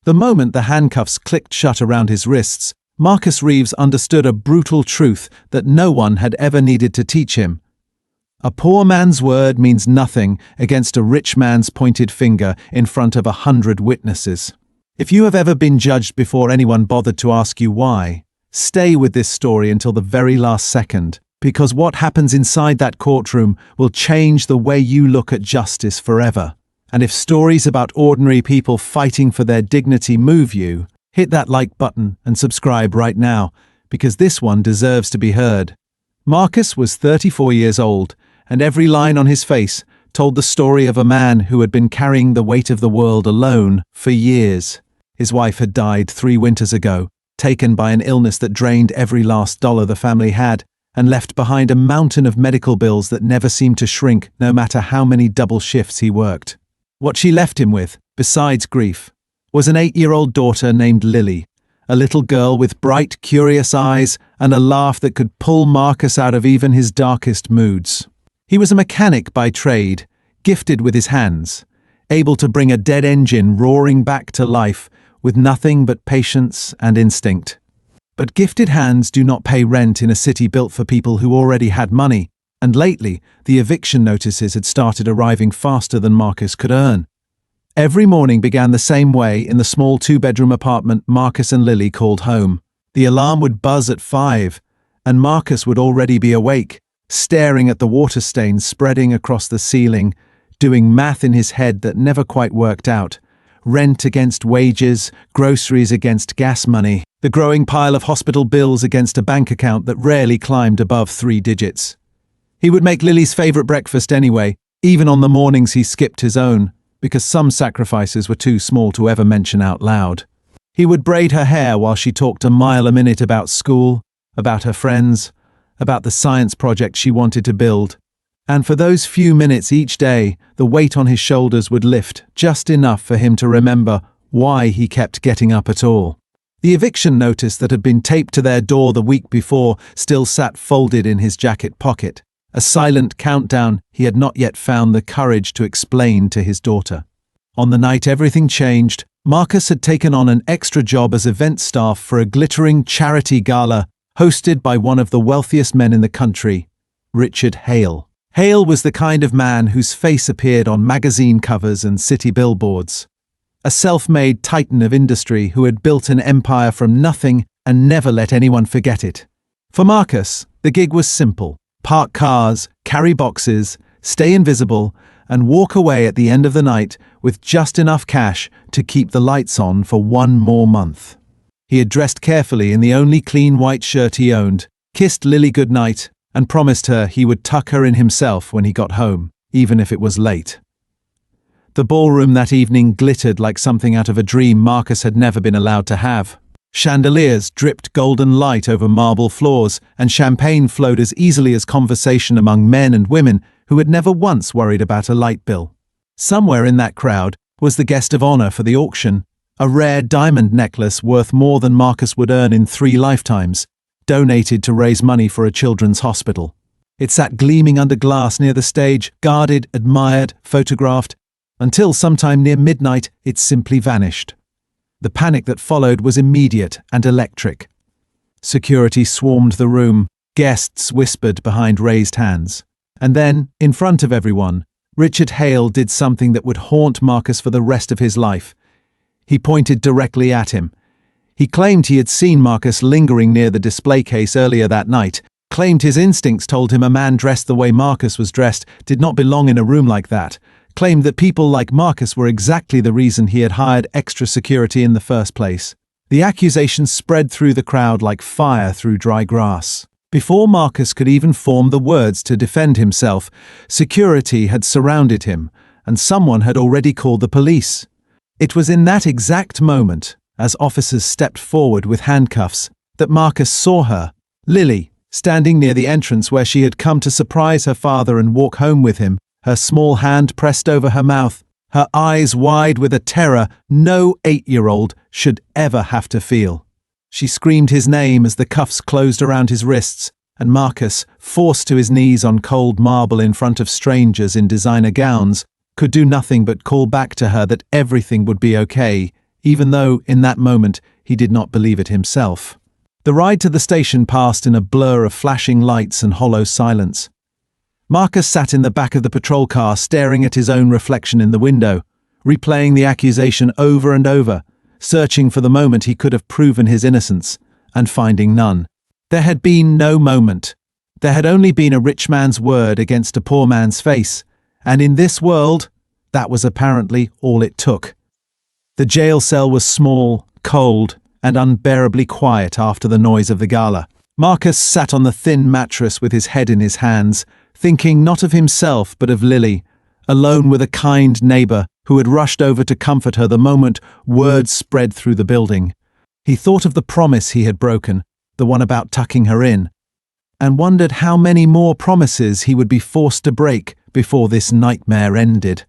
The moment the handcuffs clicked shut around his wrists, Marcus Reeves understood a brutal truth that no one had ever needed to teach him. A poor man's word means nothing against a rich man's pointed finger in front of 100 witnesses. If you have ever been judged before anyone bothered to ask you why, stay with this story until the very last second, because what happens inside that courtroom will change the way you look at justice forever. And if stories about ordinary people fighting for their dignity move you, hit that like button and subscribe right now, because this one deserves to be heard. Marcus was 34 years old, and every line on his face told the story of a man who had been carrying the weight of the world alone for years. His wife had died 3 winters ago, taken by an illness that drained every last dollar the family had, and left behind a mountain of medical bills that never seemed to shrink no matter how many double shifts he worked. What she left him with, besides grief, was an 8-year-old daughter named Lily, a little girl with bright, curious eyes and a laugh that could pull Marcus out of even his darkest moods. He was a mechanic by trade, gifted with his hands, able to bring a dead engine roaring back to life with nothing but patience and instinct. But gifted hands do not pay rent in a city built for people who already had money, and lately the eviction notices had started arriving faster than Marcus could earn. Every morning began the same way in the small 2-bedroom apartment Marcus and Lily called home. The alarm would buzz at 5, and Marcus would already be awake, staring at the water stains spreading across the ceiling, doing math in his head that never quite worked out. Rent against wages, groceries against gas money, the growing pile of hospital bills against a bank account that rarely climbed above 3 digits. He would make Lily's favorite breakfast anyway, even on the mornings he skipped his own, because some sacrifices were too small to ever mention out loud. He would braid her hair while she talked a mile a minute about school, about her friends, about the science project she wanted to build. And for those few minutes each day, the weight on his shoulders would lift just enough for him to remember why he kept getting up at all. The eviction notice that had been taped to their door the week before still sat folded in his jacket pocket, a silent countdown he had not yet found the courage to explain to his daughter. On the night everything changed, Marcus had taken on an extra job as event staff for a glittering charity gala hosted by one of the wealthiest men in the country, Richard Hale. Hale was the kind of man whose face appeared on magazine covers and city billboards. A self-made titan of industry who had built an empire from nothing and never let anyone forget it. For Marcus, the gig was simple. Park cars, carry boxes, stay invisible, and walk away at the end of the night with just enough cash to keep the lights on for 1 more month. He had dressed carefully in the only clean white shirt he owned, kissed Lily goodnight, and promised her he would tuck her in himself when he got home, even if it was late. The ballroom that evening glittered like something out of a dream Marcus had never been allowed to have. Chandeliers dripped golden light over marble floors, and champagne flowed as easily as conversation among men and women who had never once worried about a light bill. Somewhere in that crowd was the guest of honor for the auction, a rare diamond necklace worth more than Marcus would earn in 3 lifetimes, donated to raise money for a children's hospital. It sat gleaming under glass near the stage, guarded, admired, photographed, until sometime near midnight it simply vanished. The panic that followed was immediate and electric. Security swarmed the room, guests whispered behind raised hands. And then, in front of everyone, Richard Hale did something that would haunt Marcus for the rest of his life. He pointed directly at him. He claimed he had seen Marcus lingering near the display case earlier that night, claimed his instincts told him a man dressed the way Marcus was dressed did not belong in a room like that, claimed that people like Marcus were exactly the reason he had hired extra security in the first place. The accusation spread through the crowd like fire through dry grass. Before Marcus could even form the words to defend himself, security had surrounded him, and someone had already called the police. It was in that exact moment, as officers stepped forward with handcuffs, that Marcus saw her, Lily, standing near the entrance where she had come to surprise her father and walk home with him, her small hand pressed over her mouth, her eyes wide with a terror no 8-year-old should ever have to feel. She screamed his name as the cuffs closed around his wrists, and Marcus, forced to his knees on cold marble in front of strangers in designer gowns, could do nothing but call back to her that everything would be okay, even though, in that moment, he did not believe it himself. The ride to the station passed in a blur of flashing lights and hollow silence. Marcus sat in the back of the patrol car staring at his own reflection in the window, replaying the accusation over and over, searching for the moment he could have proven his innocence, and finding none. There had been no moment. There had only been a rich man's word against a poor man's face, and in this world, that was apparently all it took. The jail cell was small, cold, and unbearably quiet after the noise of the gala. Marcus sat on the thin mattress with his head in his hands, thinking not of himself but of Lily, alone with a kind neighbor who had rushed over to comfort her the moment word spread through the building. He thought of the promise he had broken, the one about tucking her in, and wondered how many more promises he would be forced to break before this nightmare ended.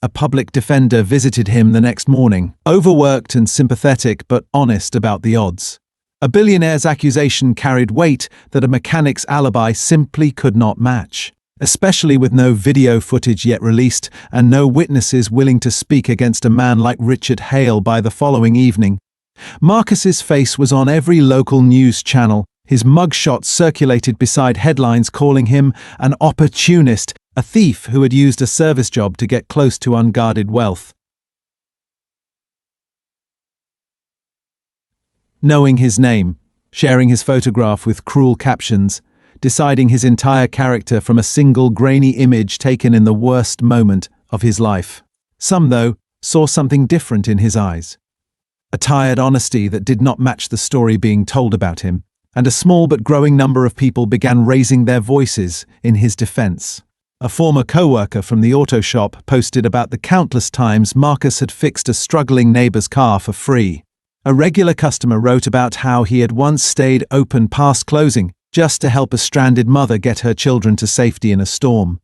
A public defender visited him the next morning, overworked and sympathetic but honest about the odds. A billionaire's accusation carried weight that a mechanic's alibi simply could not match, especially with no video footage yet released and no witnesses willing to speak against a man like Richard Hale by the following evening. Marcus's face was on every local news channel, his mugshot circulated beside headlines calling him an opportunist, a thief who had used a service job to get close to unguarded wealth. Knowing his name, sharing his photograph with cruel captions, deciding his entire character from a single grainy image taken in the worst moment of his life. Some, though, saw something different in his eyes. A tired honesty that did not match the story being told about him, and a small but growing number of people began raising their voices in his defense. A former co-worker from the auto shop posted about the countless times Marcus had fixed a struggling neighbor's car for free. A regular customer wrote about how he had once stayed open past closing just to help a stranded mother get her children to safety in a storm.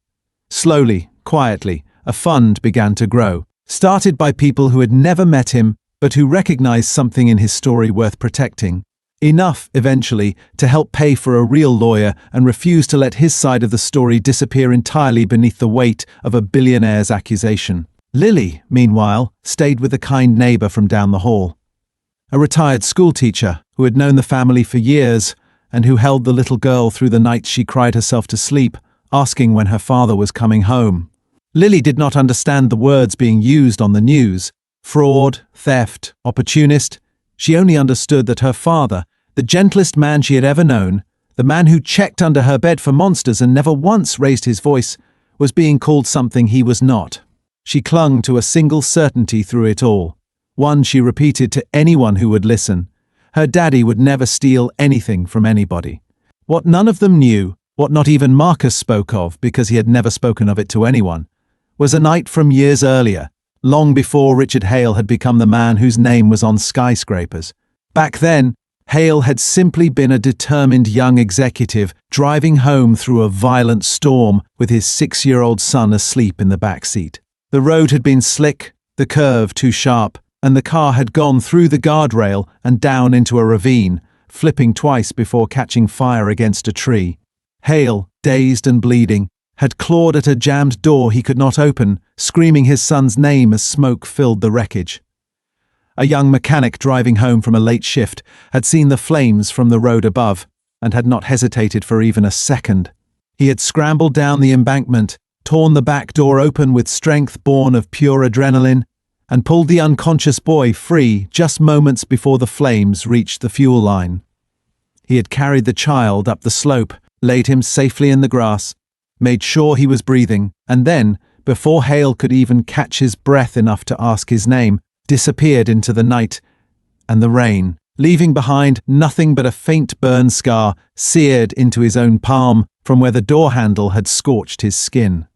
Slowly, quietly, a fund began to grow, started by people who had never met him but who recognized something in his story worth protecting. Enough, eventually, to help pay for a real lawyer and refuse to let his side of the story disappear entirely beneath the weight of a billionaire's accusation. Lily, meanwhile, stayed with a kind neighbor from down the hall. A retired schoolteacher who had known the family for years and who held the little girl through the nights she cried herself to sleep, asking when her father was coming home. Lily did not understand the words being used on the news. Fraud, theft, opportunist. She only understood that her father, the gentlest man she had ever known, the man who checked under her bed for monsters and never once raised his voice, was being called something he was not. She clung to a single certainty through it all. One she repeated to anyone who would listen. Her daddy would never steal anything from anybody. What none of them knew, what not even Marcus spoke of because he had never spoken of it to anyone, was a night from years earlier, long before Richard Hale had become the man whose name was on skyscrapers. Back then, Hale had simply been a determined young executive driving home through a violent storm with his 6-year-old son asleep in the back seat. The road had been slick, the curve too sharp, and the car had gone through the guardrail and down into a ravine, flipping twice before catching fire against a tree. Hale, dazed and bleeding, had clawed at a jammed door he could not open, screaming his son's name as smoke filled the wreckage. A young mechanic driving home from a late shift had seen the flames from the road above and had not hesitated for even a second. He had scrambled down the embankment, torn the back door open with strength born of pure adrenaline, and pulled the unconscious boy free just moments before the flames reached the fuel line. He had carried the child up the slope, laid him safely in the grass, made sure he was breathing, and then, before Hale could even catch his breath enough to ask his name, disappeared into the night and the rain, leaving behind nothing but a faint burn scar seared into his own palm from where the door handle had scorched his skin.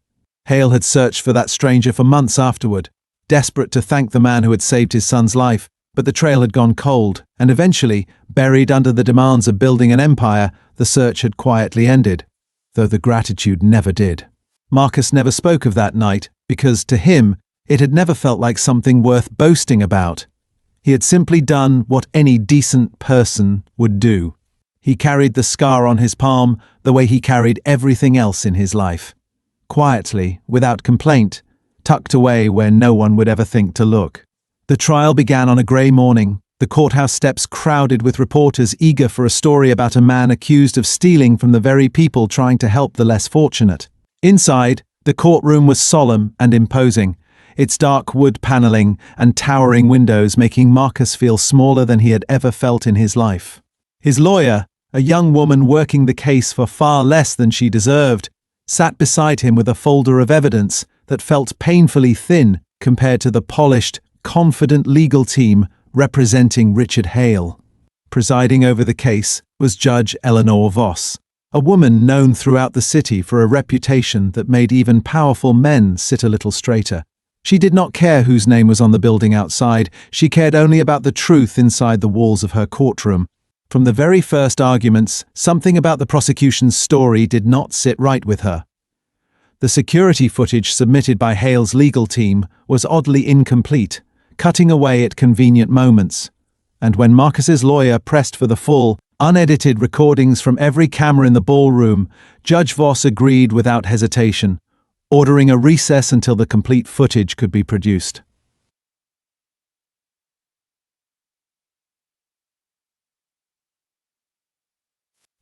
Hale had searched for that stranger for months afterward, desperate to thank the man who had saved his son's life, but the trail had gone cold, and eventually, buried under the demands of building an empire, the search had quietly ended, though the gratitude never did. Marcus never spoke of that night, because to him, it had never felt like something worth boasting about. He had simply done what any decent person would do. He carried the scar on his palm the way he carried everything else in his life. Quietly, without complaint, tucked away where no one would ever think to look. The trial began on a grey morning, the courthouse steps crowded with reporters eager for a story about a man accused of stealing from the very people trying to help the less fortunate. Inside, the courtroom was solemn and imposing, its dark wood paneling and towering windows making Marcus feel smaller than he had ever felt in his life. His lawyer, a young woman working the case for far less than she deserved, sat beside him with a folder of evidence that felt painfully thin compared to the polished, confident legal team representing Richard Hale. Presiding over the case was Judge Eleanor Voss, a woman known throughout the city for a reputation that made even powerful men sit a little straighter. She did not care whose name was on the building outside, she cared only about the truth inside the walls of her courtroom. From the very first arguments, something about the prosecution's story did not sit right with her. The security footage submitted by Hale's legal team was oddly incomplete, cutting away at convenient moments. And when Marcus's lawyer pressed for the full, unedited recordings from every camera in the ballroom, Judge Voss agreed without hesitation, ordering a recess until the complete footage could be produced.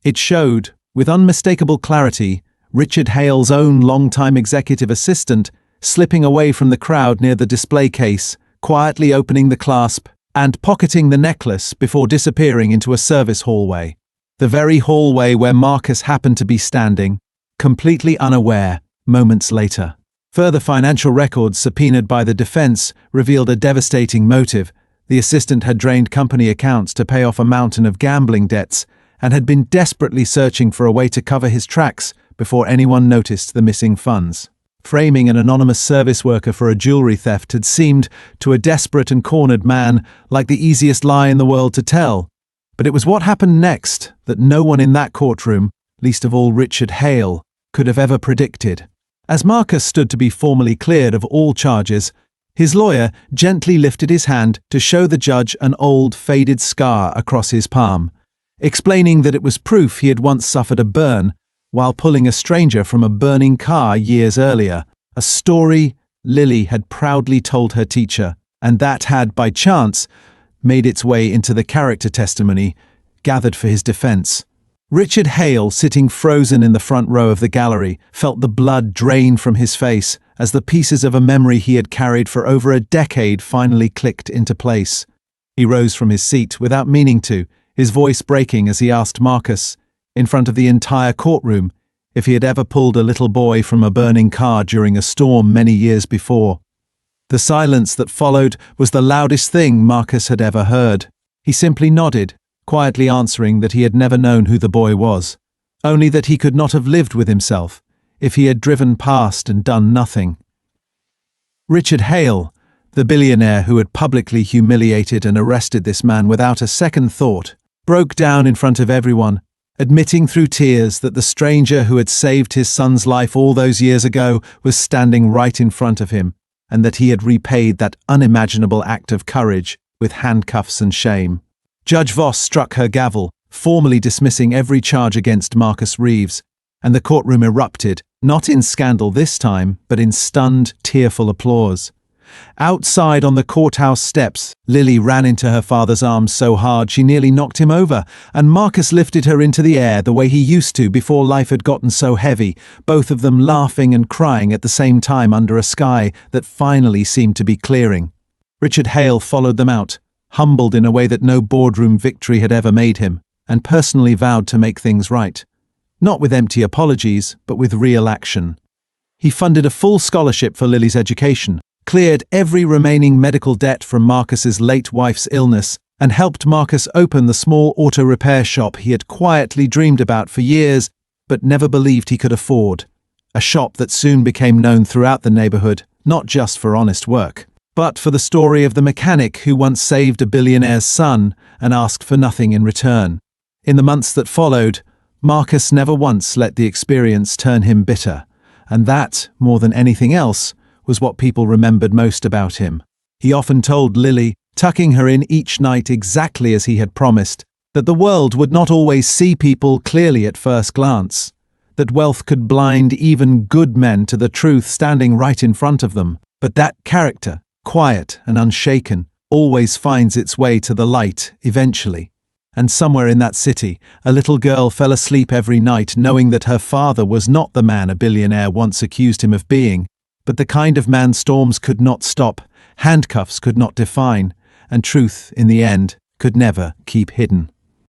It showed, with unmistakable clarity, Richard Hale's own longtime executive assistant slipping away from the crowd near the display case, quietly opening the clasp and pocketing the necklace before disappearing into a service hallway. The very hallway where Marcus happened to be standing, completely unaware, moments later. Further financial records subpoenaed by the defense revealed a devastating motive. The assistant had drained company accounts to pay off a mountain of gambling debts and had been desperately searching for a way to cover his tracks before anyone noticed the missing funds. Framing an anonymous service worker for a jewelry theft had seemed, to a desperate and cornered man, like the easiest lie in the world to tell. But it was what happened next that no one in that courtroom, least of all Richard Hale, could have ever predicted. As Marcus stood to be formally cleared of all charges, his lawyer gently lifted his hand to show the judge an old, faded scar across his palm, explaining that it was proof he had once suffered a burn while pulling a stranger from a burning car years earlier, a story Lily had proudly told her teacher, and that had, by chance, made its way into the character testimony gathered for his defense. Richard Hale, sitting frozen in the front row of the gallery, felt the blood drain from his face as the pieces of a memory he had carried for over a decade finally clicked into place. He rose from his seat without meaning to, his voice breaking as he asked Marcus, in front of the entire courtroom, if he had ever pulled a little boy from a burning car during a storm many years before. The silence that followed was the loudest thing Marcus had ever heard. He simply nodded, quietly answering that he had never known who the boy was, only that he could not have lived with himself if he had driven past and done nothing. Richard Hale, the billionaire who had publicly humiliated and arrested this man without a second thought, broke down in front of everyone, admitting through tears that the stranger who had saved his son's life all those years ago was standing right in front of him, and that he had repaid that unimaginable act of courage with handcuffs and shame. Judge Voss struck her gavel, formally dismissing every charge against Marcus Reeves, and the courtroom erupted, not in scandal this time, but in stunned, tearful applause. Outside on the courthouse steps, Lily ran into her father's arms so hard she nearly knocked him over, and Marcus lifted her into the air the way he used to before life had gotten so heavy, both of them laughing and crying at the same time under a sky that finally seemed to be clearing. Richard Hale followed them out, humbled in a way that no boardroom victory had ever made him, and personally vowed to make things right. Not with empty apologies, but with real action. He funded a full scholarship for Lily's education, cleared every remaining medical debt from Marcus's late wife's illness, and helped Marcus open the small auto repair shop he had quietly dreamed about for years, but never believed he could afford. A shop that soon became known throughout the neighborhood, not just for honest work, but for the story of the mechanic who once saved a billionaire's son and asked for nothing in return. In the months that followed, Marcus never once let the experience turn him bitter, and that, more than anything else, was what people remembered most about him. He often told Lily, tucking her in each night exactly as he had promised, that the world would not always see people clearly at first glance, that wealth could blind even good men to the truth standing right in front of them, but that character, quiet and unshaken, always finds its way to the light, eventually. And somewhere in that city, a little girl fell asleep every night knowing that her father was not the man a billionaire once accused him of being, but the kind of man storms could not stop, handcuffs could not define, and truth, in the end, could never keep hidden.